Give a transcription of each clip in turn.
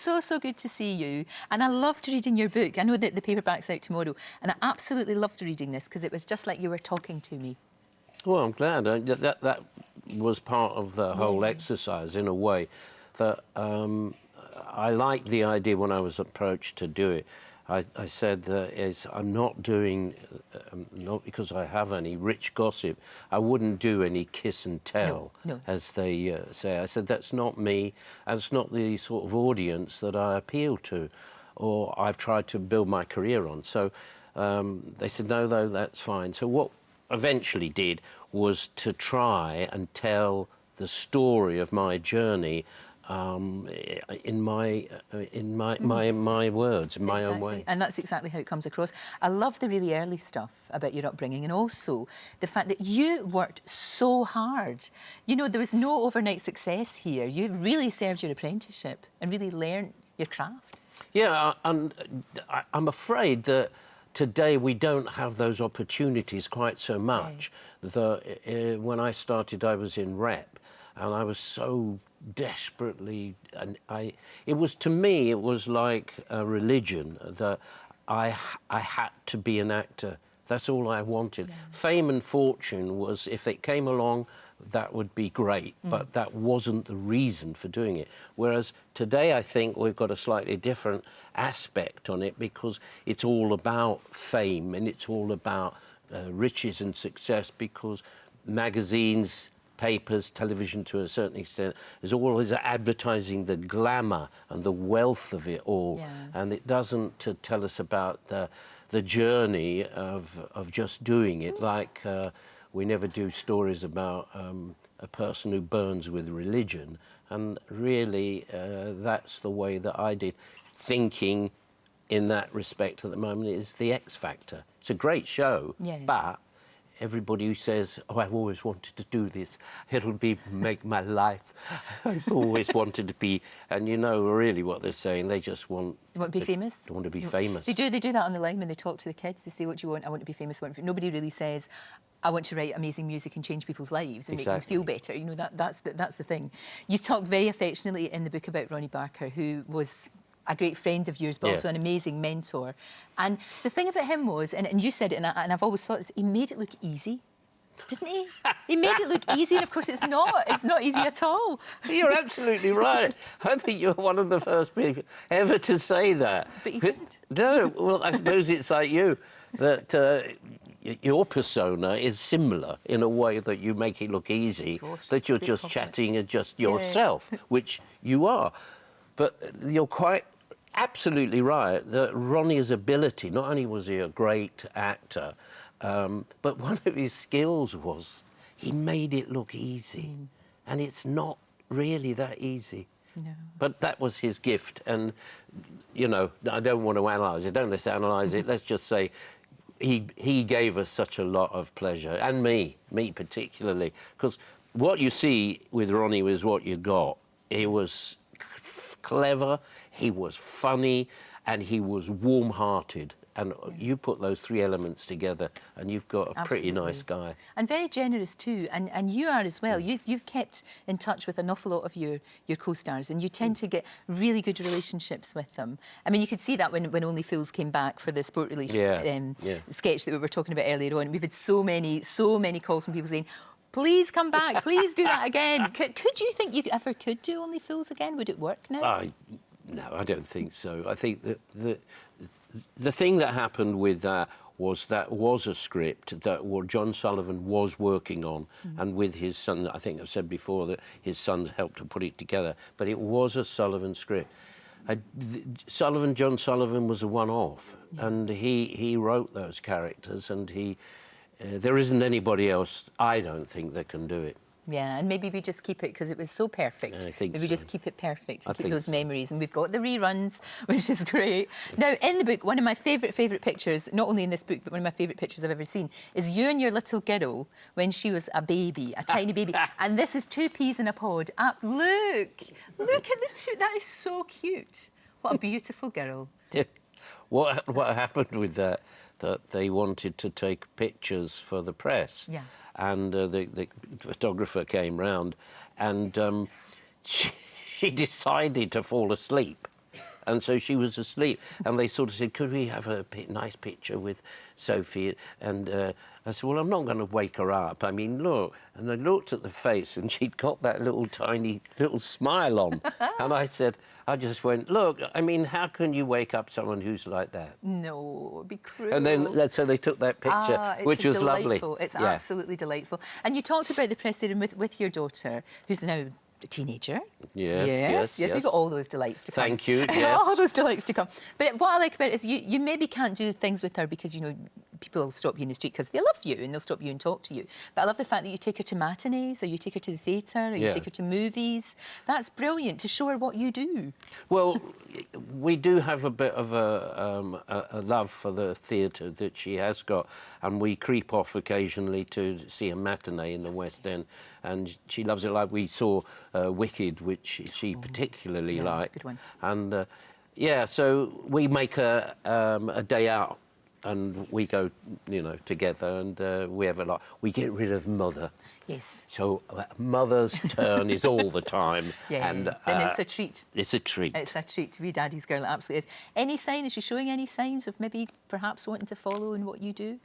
So good to see you. And I loved reading your book. I know that the paperback's out tomorrow, and I absolutely loved reading this because it was just like you were talking to me. Well, I'm glad. That was part of the whole exercise, in a way, that I liked the idea when I was approached to do it. I said that I'm not doing, not because I have any rich gossip, I wouldn't do any kiss and tell, as they say. I said, that's not me, that's not the sort of audience that I appeal to, or I've tried to build my career on. So they said, no, that's fine. So what eventually did was to try and tell the story of my journey in my words, in my own way. And that's exactly how it comes across. I love the really early stuff about your upbringing, and also the fact that you worked so hard. You know, there was no overnight success here. You really served your apprenticeship and really learned your craft. Yeah, and I'm afraid that today we don't have those opportunities quite so much. When I started, I was in rep, and I was so desperately, and it was, to me, it was like a religion that I had to be an actor. That's all I wanted. Fame and fortune was, if it came along, that would be great, but that wasn't the reason for doing it. Whereas today, I think we've got a slightly different aspect on it, because it's all about fame and it's all about riches and success, because magazines, papers, television to a certain extent, is always advertising the glamour and the wealth of it all. And it doesn't tell us about the journey of just doing it. Like we never do stories about a person who burns with religion. And really, that's the way that I did. Thinking in that respect at the moment is The X Factor. It's a great show, but everybody who says, oh, I've always wanted to do this, it'll make my life. I've always wanted to be, and you know really what they're saying, they just want... You want to be famous? They want to be famous. They do that on the line when they talk to the kids. They say, what do you want? I want to be famous. Nobody really says, I want to write amazing music and change people's lives and make them feel better. You know, that's the thing. You talk very affectionately in the book about Ronnie Barker, who was a great friend of yours, but also an amazing mentor. And the thing about him was, and you said it, and I've always thought this, he made it look easy, didn't he? He made it look easy, and of course it's not. It's not easy at all. You're absolutely right. I think you're one of the first people ever to say that. But you didn't. No, well, I suppose it's like you, that your persona is similar in a way that you make it look easy, that you're just chatting and just yourself, which you are. But you're quite absolutely right that Ronnie's ability, not only was he a great actor, but one of his skills was he made it look easy. And it's not really that easy. No. But that was his gift. And, you know, I don't want to analyse it. Don't let's analyse it. Let's just say he gave us such a lot of pleasure, and me particularly, because what you see with Ronnie was what you got. He was clever, he was funny, and he was warm-hearted. And you put those three elements together and you've got a pretty nice guy. And very generous too, and you are as well. You've kept in touch with an awful lot of your co-stars, and you tend to get really good relationships with them. I mean, you could see that when Only Fools came back for the Sport Relief sketch that we were talking about earlier on. We've had so many calls from people saying, please come back, please do that again. Could you think you ever could do Only Fools again? Would it work now? No, I don't think so. I think that the thing that happened with that was a script that John Sullivan was working on, and with his son, I think I've said before that his sons helped to put it together, but it was a Sullivan script. John Sullivan was a one-off, and he wrote those characters, and there isn't anybody else, I don't think, that can do it. Yeah, and maybe we just keep it because it was so perfect. I think maybe we just keep it perfect and keep those memories. And we've got the reruns, which is great. Now, in the book, one of my favourite pictures, not only in this book, but one of my favourite pictures I've ever seen, is you and your little girl when she was a baby, a tiny baby. And this is 2 peas in a pod. Look at the two. That is so cute. What a beautiful girl. What happened with that they wanted to take pictures for the press. Yeah. And the photographer came round, and she decided to fall asleep. And so she was asleep, and they sort of said, could we have a nice picture with Sophie? And I said, well, I'm not going to wake her up. I mean, look. And I looked at the face, and she'd got that little tiny little smile on. And I just went, look, I mean, how can you wake up someone who's like that? No, it'd be cruel. And then, so they took that picture, which was lovely. It's absolutely delightful. And you talked about the press day with your daughter, who's now a teenager. Yes. We've got all those delights to come. Thank you, yes. All those delights to come. But what I like about it is you maybe can't do things with her because, you know, people will stop you in the street because they love you and they'll stop you and talk to you. But I love the fact that you take her to matinees, or you take her to the theatre, or you take her to movies. That's brilliant, to show her what you do. Well, we do have a bit of a love for the theatre that she has got, and we creep off occasionally to see a matinee in the West End, and she loves it. Like we saw Wicked, which she particularly liked. Good one. And so we make a day out. And we go, you know, together, and we have a lot. We get rid of Mother. Yes. So Mother's turn is all the time. Yeah. And it's a treat. It's a treat. It's a treat to be Daddy's girl. It absolutely is. Any sign? Is she showing any signs of maybe perhaps wanting to follow in what you do?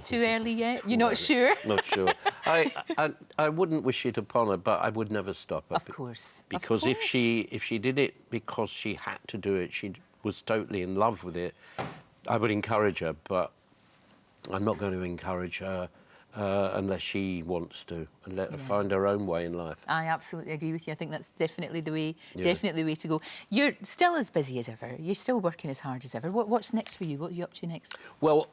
Too early yet? You're not sure? Not sure. I wouldn't wish it upon her, but I would never stop her. Of course. Because if she did it because she had to do it, she was totally in love with it, I would encourage her, but I'm not going to encourage her unless she wants to, and let her find her own way in life. I absolutely agree with you. I think that's definitely the way, definitely the way to go. You're still as busy as ever. You're still working as hard as ever. What's next for you? What are you up to next? Well,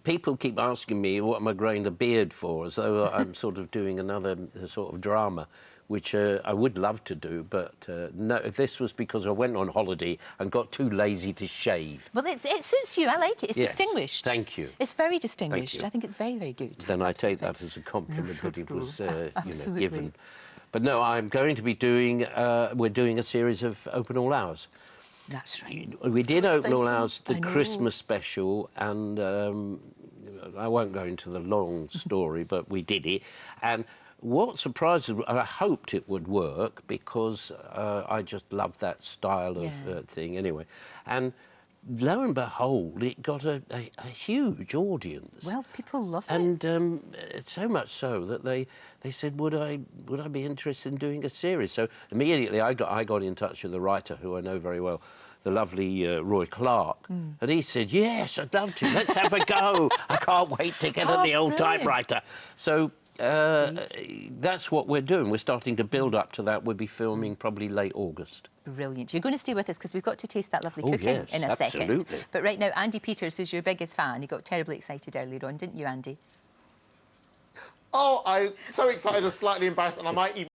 people keep asking me what am I growing the beard for, as though I'm sort of doing another sort of drama, which I would love to do, but no, this was because I went on holiday and got too lazy to shave. Well, it suits you. I like it. It's Yes, distinguished. thank you. It's very distinguished. Thank you. I think it's very, very good. Then I take that as a compliment that it was, Absolutely. given. But no, I'm going to be doing, we're doing a series of Open All Hours. That's right. We did Open All exciting. Hours, the Christmas special, and I won't go into the long story, but we did it. And what surprised us, I hoped it would work because I just loved that style of thing anyway. And lo and behold, it got a huge audience. Well, people love it. And so much so that they said, would I be interested in doing a series? So immediately I got in touch with the writer, who I know very well, the lovely Roy Clark, and he said, yes, I'd love to, let's have a go. I can't wait to get on the old typewriter. So that's what we're doing. We're starting to build up to that. We'll be filming probably late August. Brilliant. You're going to stay with us because we've got to taste that lovely cooking in a second. But right now, Andy Peters, who's your biggest fan, he got terribly excited earlier on, didn't you, Andy? Oh, I'm so excited and slightly embarrassed, and I might even